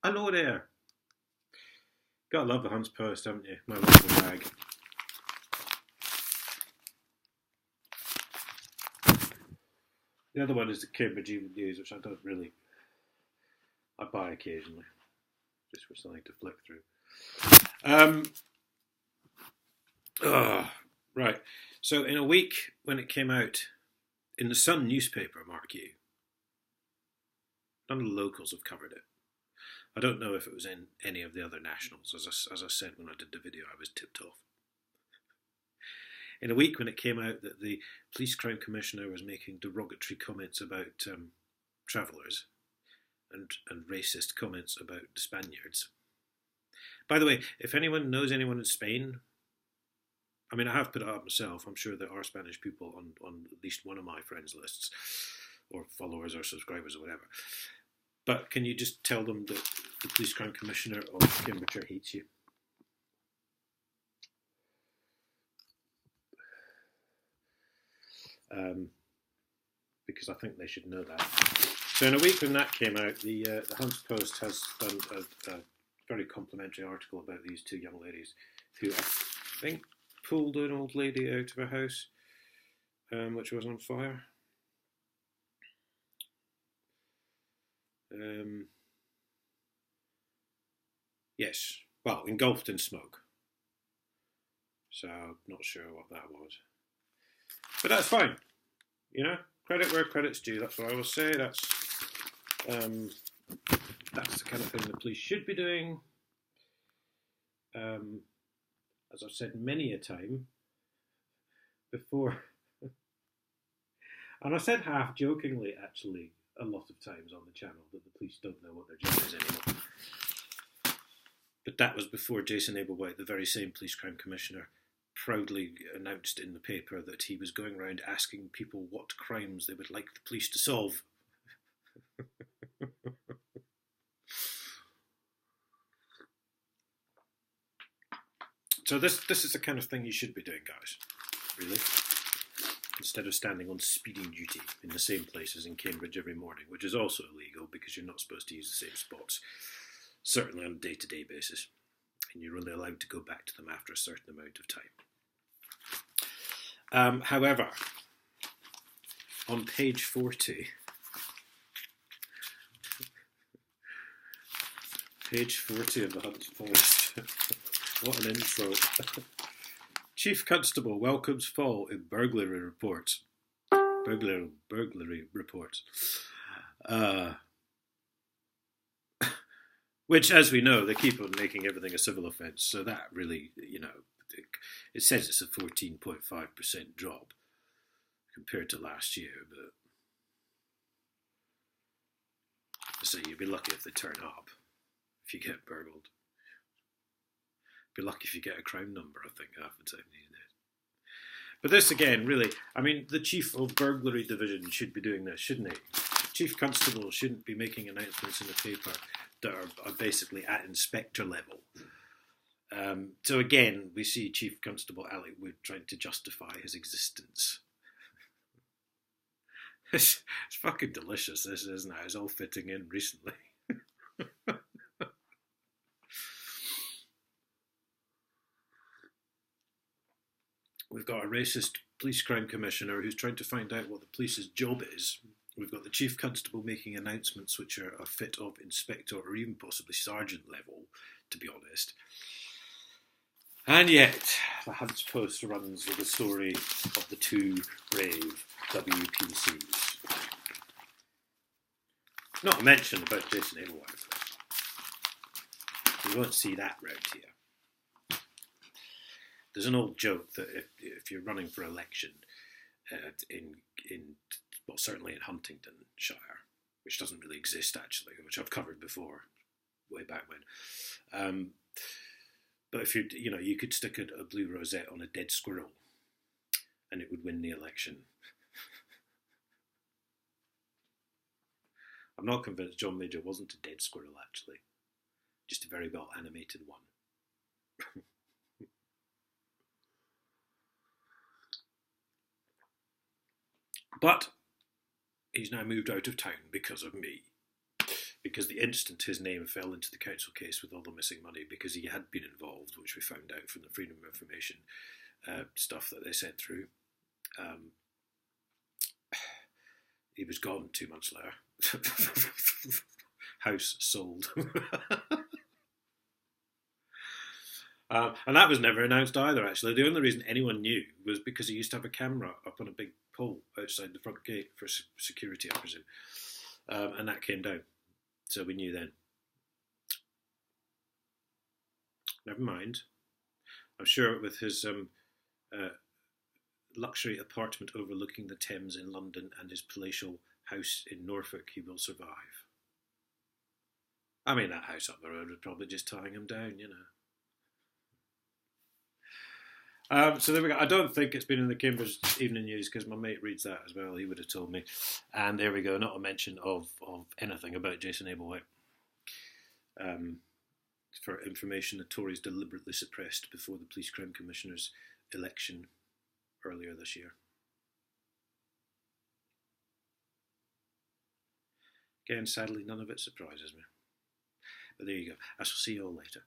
Hello there. Gotta love the Hunts Post, haven't you? My local bag. The other one is the Cambridge Evening News, which I don't really. I buy occasionally, just for something to flick through. Right. So in a week when it came out in the Sun newspaper, mark you, none of the locals have covered it. I don't know if it was in any of the other nationals. As I said when I did the video, I was tipped off. In a week when it came out that the Police Crime Commissioner was making derogatory comments about travellers and racist comments about the Spaniards. By the way, if anyone knows anyone in Spain, I mean, I have put it up myself. I'm sure there are Spanish people on at least one of my friends' lists, or followers or subscribers or whatever. But can you just tell them that the Police Crime Commissioner of Cambridgeshire hates you? Because I think they should know that. So in a week when that came out, the Hunts Post has done a very complimentary article about these two young ladies who I think pulled an old lady out of a house which was on fire. Yes, well, engulfed in smoke. So not sure what that was. But that's fine. You know, credit where credit's due. That's what I always say. That's the kind of thing the police should be doing. As I've said many a time before, and I said half jokingly actually a lot of times on the channel that the police don't know what their job is anymore. But that was before Jason Ablewhite, the very same Police Crime Commissioner, proudly announced in the paper that he was going around asking people what crimes they would like the police to solve. So this is the kind of thing you should be doing, guys, really. Instead of standing on speeding duty in the same places in Cambridge every morning, which is also illegal because you're not supposed to use the same spots, certainly on a day-to-day basis. And you're only allowed to go back to them after a certain amount of time. However, on page 40, page 40 of the Hunts Post, what an intro. Chief Constable welcomes fall in burglary reports. Burglary reports. Which, as we know, they keep on making everything a civil offence. So that really, it says it's a 14.5% drop compared to last year. But so you'd be lucky if they turn up, if you get burgled. Be lucky if you get a crime number, I think, half the time these days. But this, again, really, I mean, the Chief of Burglary Division should be doing this, shouldn't he? Chief Constable shouldn't be making announcements in the paper that are basically at inspector level. So again, we see Chief Constable Alec Wood trying to justify his existence. It's fucking delicious, this, isn't it? It's all fitting in recently. We've got a racist police crime commissioner who's trying to find out what the police's job is. We've got the chief constable making announcements which are a fit of inspector or even possibly sergeant level, to be honest. And yet, the Hunts Post runs with the story of the two brave WPCs. Not a mention about Jason Ablewhite. You won't see that round here. There's an old joke that if you're running for election certainly in Huntingdonshire, which doesn't really exist actually, which I've covered before, way back when. But if you could stick a blue rosette on a dead squirrel, and it would win the election. I'm not convinced John Major wasn't a dead squirrel actually, just a very well animated one. But he's now moved out of town because of me. because the instant his name fell into the council case with all the missing money, because he had been involved, which we found out from the Freedom of Information stuff that they sent through, he was gone 2 months later. House sold. And that was never announced either, actually. The only reason anyone knew was because he used to have a camera up on a big pole outside the front gate for security, I presume. And that came down. So we knew then. Never mind. I'm sure with his luxury apartment overlooking the Thames in London and his palatial house in Norfolk, he will survive. I mean, that house up the road was probably just tying him down, you know. So there we go. I don't think it's been in the Cambridge Evening News because my mate reads that as well. He would have told me. And there we go. Not a mention of anything about Jason Ablewhite. For information the Tories deliberately suppressed before the Police Crime Commissioner's election earlier this year. Again, sadly, none of it surprises me. But there you go. I shall see you all later.